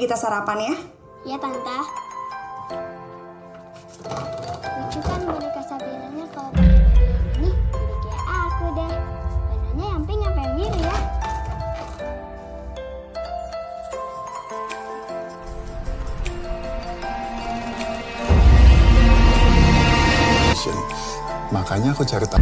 Kita sarapan ya. Ya tante. Lucu kan boneka Sabrinanya kalau pakai baju yang ini, jadi kayak aku deh. Warnanya yang pink apa yang biru ya? Makanya aku cari tahu.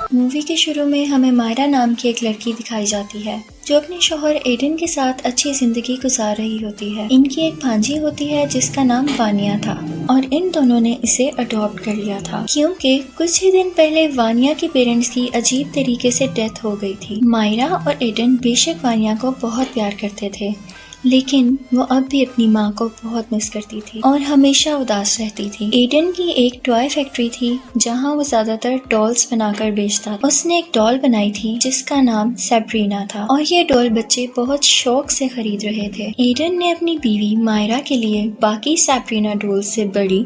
Movie के शुरू में हमें मायरा नाम की एक लड़की दिखाई जाती है जो अपने शौहर एडन के साथ अच्छी जिंदगी गुजार रही होती है। इनकी एक भांजी होती है जिसका नाम वानिया था और इन दोनों ने इसे अडॉप्ट कर लिया था क्योंकि कुछ ही दिन पहले वानिया के पेरेंट्स की अजीब तरीके से डेथ हो गई थी। मायरा और एडन बेशक वानिया को बहुत प्यार करते थे, लेकिन वो अब भी अपनी माँ को बहुत मिस करती थी और हमेशा उदास रहती थी। एडन की एक टॉय फैक्ट्री थी जहाँ वो ज्यादातर डॉल्स बनाकर बेचता था। उसने एक डॉल बनाई थी जिसका नाम सैब्रीना था और ये डॉल बच्चे बहुत शौक से खरीद रहे थे। एडन ने अपनी बीवी मायरा के लिए बाकी सैब्रीना डॉल से बड़ी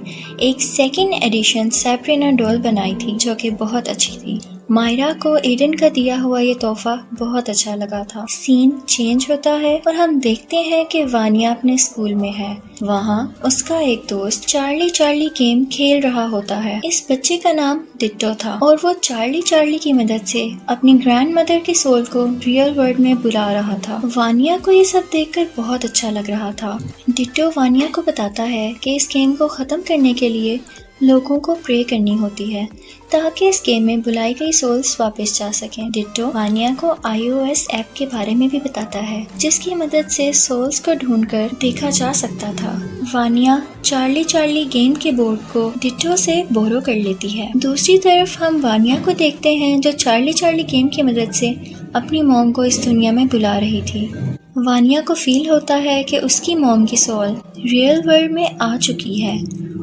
एक सेकेंड एडिशन सैब्रीना डॉल बनाई थी जो कि बहुत अच्छी थी। मायरा को एडन का दिया हुआ ये तोहफा बहुत अच्छा लगा था। सीन चेंज होता है और हम देखते हैं कि वानिया अपने स्कूल में है। वहाँ उसका एक दोस्त चार्ली गेम खेल रहा होता है। इस बच्चे का नाम डिट्टो था और वो चार्ली की मदद से अपनी ग्रैंड मदर के सोल को रियल वर्ल्ड में बुला रहा था। वानिया को ये सब देखकर बहुत अच्छा लग रहा था। डिट्टो वानिया को बताता है कि इस गेम को खत्म करने के लिए लोगों को प्रे करनी होती है ताकि इस गेम में बुलाई गई सोल्स वापस जा सकें। डिट्टो वानिया को iOS ऐप के बारे में भी बताता है जिसकी मदद से सोल्स को ढूंढकर देखा जा सकता था। वानिया चार्ली गेम के बोर्ड को डिट्टो से बोरो कर लेती है। दूसरी तरफ हम वानिया को देखते हैं जो चार्ली गेम की मदद से अपनी मॉम को इस दुनिया में बुला रही थी। वानिया को फील होता है कि उसकी मॉम की सोल रियल वर्ल्ड में आ चुकी है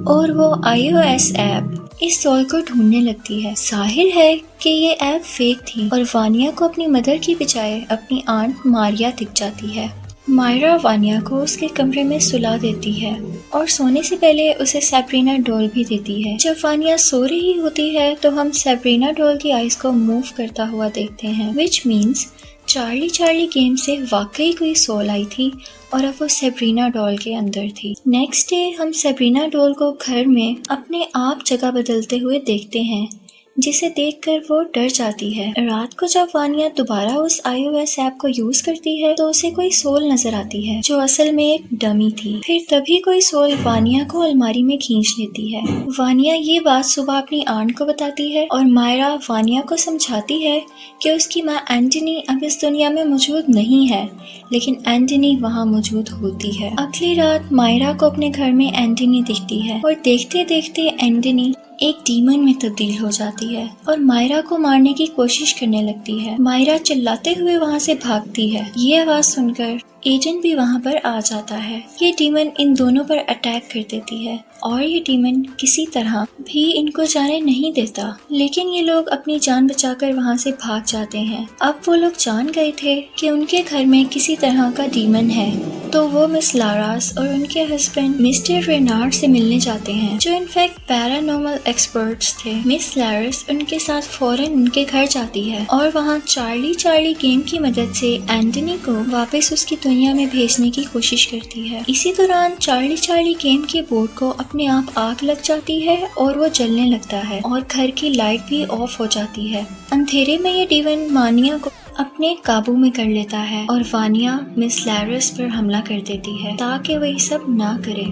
और वो iOS ऐप इस सोल को ढूंढने लगती है। जाहिर है कि ये ऐप फेक थी और वानिया को अपनी मदर की बजाय अपनी आंट मारिया दिख जाती है। मायरा वानिया को उसके कमरे में सुला देती है और सोने से पहले उसे सैब्रीना डॉल भी देती है। जब वानिया सो रही होती है तो हम सैब्रीना डॉल की आइज को मूव करता हुआ देखते हैं, विच मीन्स चार्ली गेम से वाकई कोई सोल आई थी और अब वो सैब्रीना डॉल के अंदर थी। नेक्स्ट डे हम सैब्रीना डॉल को घर में अपने आप जगह बदलते हुए देखते हैं जिसे देखकर वो डर जाती है। रात को जब वानिया दोबारा उस iOS ऐप को यूज करती है तो उसे कोई सोल नजर आती है जो असल में एक डमी थी। फिर तभी कोई सोल वानिया को अलमारी में खींच लेती है। वानिया ये बात सुबह अपनी आंट को बताती है और मायरा वानिया को समझाती है कि उसकी माँ एंटनी अब इस दुनिया में मौजूद नहीं है, लेकिन एंटनी वहाँ मौजूद होती है। अगली रात मायरा को अपने घर में एंटनी दिखती है और देखते देखते एंटनी एक डीमन में तब्दील हो जाती है और मायरा को मारने की कोशिश करने लगती है। मायरा चिल्लाते हुए वहाँ से भागती है। ये आवाज सुनकर एडन भी वहाँ पर आ जाता है। ये डीमन इन दोनों पर अटैक कर देती है और ये डीमन किसी तरह भी इनको जाने नहीं देता, लेकिन ये लोग अपनी जान बचाकर वहाँ से भाग जाते हैं। अब वो लोग जान गए थे कि उनके घर में किसी तरह का डीमन है, तो वो मिस लारास और उनके हस्बैंड मिस्टर रेनार्ड से मिलने जाते हैं जो इनफैक्ट पैरानॉर्मल एक्सपर्ट्स थे। मिस लारास उनके साथ फौरन उनके घर जाती है और वहाँ चार्ली गेम की मदद से एंटनी को वापस उसकी दुनिया में भेजने की कोशिश करती है। इसी दौरान चार्ली गेम के बोर्ड को अपने आप आग लग जाती है और वो जलने लगता है और घर की लाइट भी ऑफ हो जाती है। अंधेरे में ये डीमन वानिया को अपने काबू में कर लेता है और वानिया मिस लैरस पर हमला कर देती है ताकि वह सब ना करे।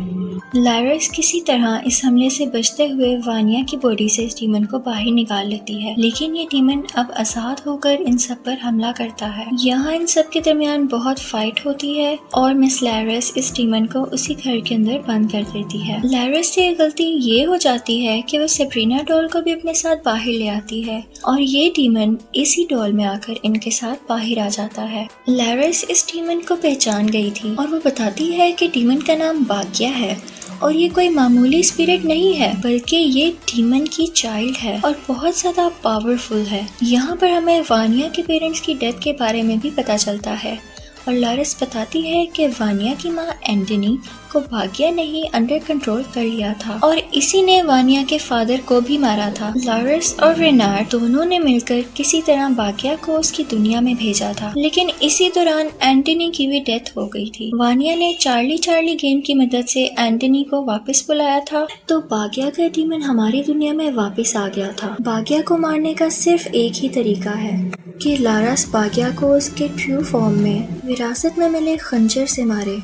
लैरस किसी तरह इस हमले से बचते हुए वानिया की बॉडी से इस डीमन को बाहर निकाल लेती है, लेकिन ये डीमन अब आजाद होकर इन सब पर हमला करता है। यहाँ इन सब के दरमियान बहुत फाइट होती है और मिस लैरस इस डीमन को उसी घर के अंदर बंद कर देती है। लैरस से गलती ये हो जाती है कि वो सैब्रीना डॉल को भी अपने साथ बाहर ले आती है और ये डीमन इसी डॉल में आकर इनके साथ बाहर आ जाता है। लैरस इस डीमन को पहचान गई थी और वो बताती है कि डीमन का नाम बाकिया है और ये कोई मामूली स्पिरिट नहीं है बल्कि ये डीमन की चाइल्ड है और बहुत ज्यादा पावरफुल है। यहाँ पर हमें वानिया के पेरेंट्स की डेथ के बारे में भी पता चलता है और लैरस बताती है कि वानिया की माँ एंटनी को भाग्या ने ही अंडर कंट्रोल कर लिया था और इसी ने वानिया के फादर को भी मारा था। लारस और रेनार्ड दोनों ने मिलकर किसी तरह भाग्या को उसकी दुनिया में भेजा था, लेकिन इसी दौरान एंटनी की भी डेथ हो गई थी। वानिया ने चार्ली गेम की मदद से एंटनी को वापस बुलाया था, तो भाग्या का डीमन हमारी दुनिया में वापस आ गया था। भाग्या को मारने का सिर्फ एक ही तरीका है कि लारस भाग्या को उसके ट्रू फॉर्म में विरासत में मिले खंजर से मारे,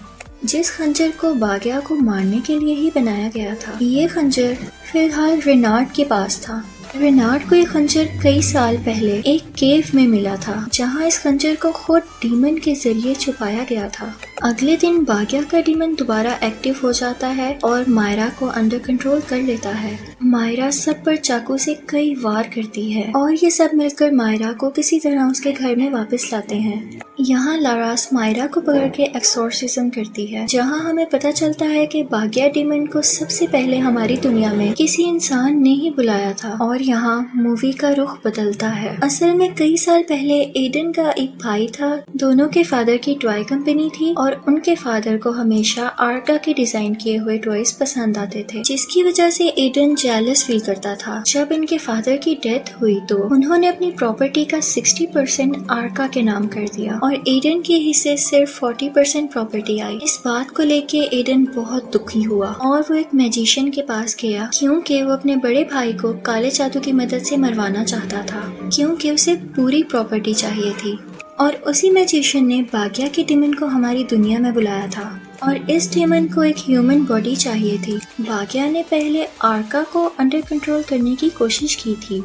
जिस खंजर को भाग्या को मारने के लिए ही बनाया गया था। ये खंजर फिलहाल रेनार्ड के पास था। रेनार्ड को ये खंजर कई साल पहले एक केव में मिला था, जहाँ इस खंजर को खुद डीमन के जरिए छुपाया गया था। अगले दिन भाग्या का डीमन दोबारा एक्टिव हो जाता है और मायरा को अंडर कंट्रोल कर लेता है। मायरा सब पर चाकू से कई वार करती है और ये सब मिलकर मायरा को किसी तरह उसके घर में वापस लाते हैं। यहाँ लारास मायरा को पकड़ के एक्सोर्सिज्म करती है, जहाँ हमें पता चलता है कि भाग्या डीमन को सबसे पहले हमारी दुनिया में किसी इंसान ने ही बुलाया था और यहाँ मूवी का रुख बदलता है। असल में कई साल पहले एडन का एक भाई था। दोनों के फादर की टॉय कंपनी थी और उनके फादर को हमेशा आर्का के डिजाइन किए हुए टॉयज पसंद आते थे, जिसकी वजह से एडन जेलस फील करता था। जब इनके फादर की डेथ हुई तो उन्होंने अपनी प्रॉपर्टी का 60% आर्का के नाम कर दिया और एडन के हिस्से सिर्फ 40% प्रॉपर्टी आई। इस बात को लेके एडन बहुत दुखी हुआ और वो एक मैजिशियन के पास गया, क्योंकि वो अपने बड़े भाई को काले जादू की मदद से मरवाना चाहता था, क्योंकि उसे पूरी प्रॉपर्टी चाहिए थी। और उसी मैजिशियन ने भाग्या के डीमन को हमारी दुनिया में बुलाया था और इस डीमन को एक ह्यूमन बॉडी चाहिए थी। भाग्या ने पहले आर्का को अंडर कंट्रोल करने की कोशिश की थी,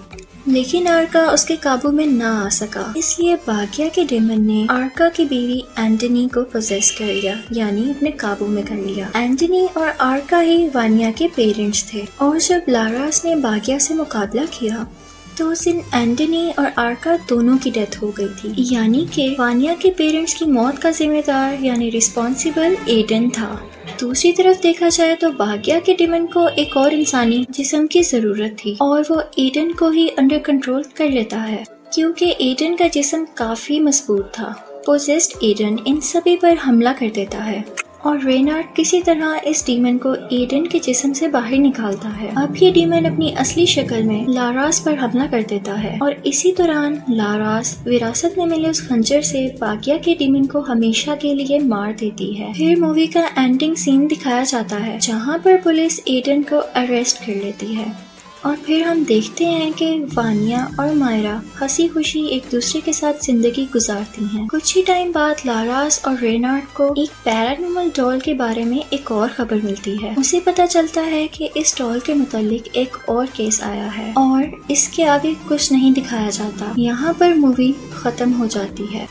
लेकिन आर्का उसके काबू में ना आ सका, इसलिए भाग्या के डीमन ने आर्का की बीवी एंटनी को पोजेस कर लिया, यानी अपने काबू में कर लिया। एंटनी और आर्का ही वानिया के पेरेंट्स थे और जब लारास ने भाग्या से मुकाबला किया तो उस दिन एंटनी और आर्का दोनों की डेथ हो गई थी, यानी कि वानिया के पेरेंट्स की मौत का जिम्मेदार यानी रिस्पॉन्सिबल एडन था। दूसरी तरफ देखा जाए तो भाग्या के डीमन को एक और इंसानी जिस्म की जरूरत थी और वो एडन को ही अंडर कंट्रोल कर लेता है, क्योंकि एडन का जिस्म काफी मजबूत था। पोजेस्ड एडन इन सभी पर हमला कर देता है और रेनार्ड किसी तरह इस डीमन को एडन के जिस्म से बाहर निकालता है। अब ये डीमन अपनी असली शक्ल में लारास पर हमला कर देता है और इसी दौरान लारास विरासत में मिले उस खंजर से भाग्या के डीमन को हमेशा के लिए मार देती है। फिर मूवी का एंडिंग सीन दिखाया जाता है, जहाँ पर पुलिस एडन को अरेस्ट कर लेती है और फिर हम देखते हैं कि वानिया और मायरा हंसी खुशी एक दूसरे के साथ जिंदगी गुजारती हैं। कुछ ही टाइम बाद लारास और रेनार्ड को एक पैरानॉर्मल डॉल के बारे में एक और खबर मिलती है। उसे पता चलता है कि इस डॉल के मुतालिक एक और केस आया है और इसके आगे कुछ नहीं दिखाया जाता। यहाँ पर मूवी खत्म हो जाती है।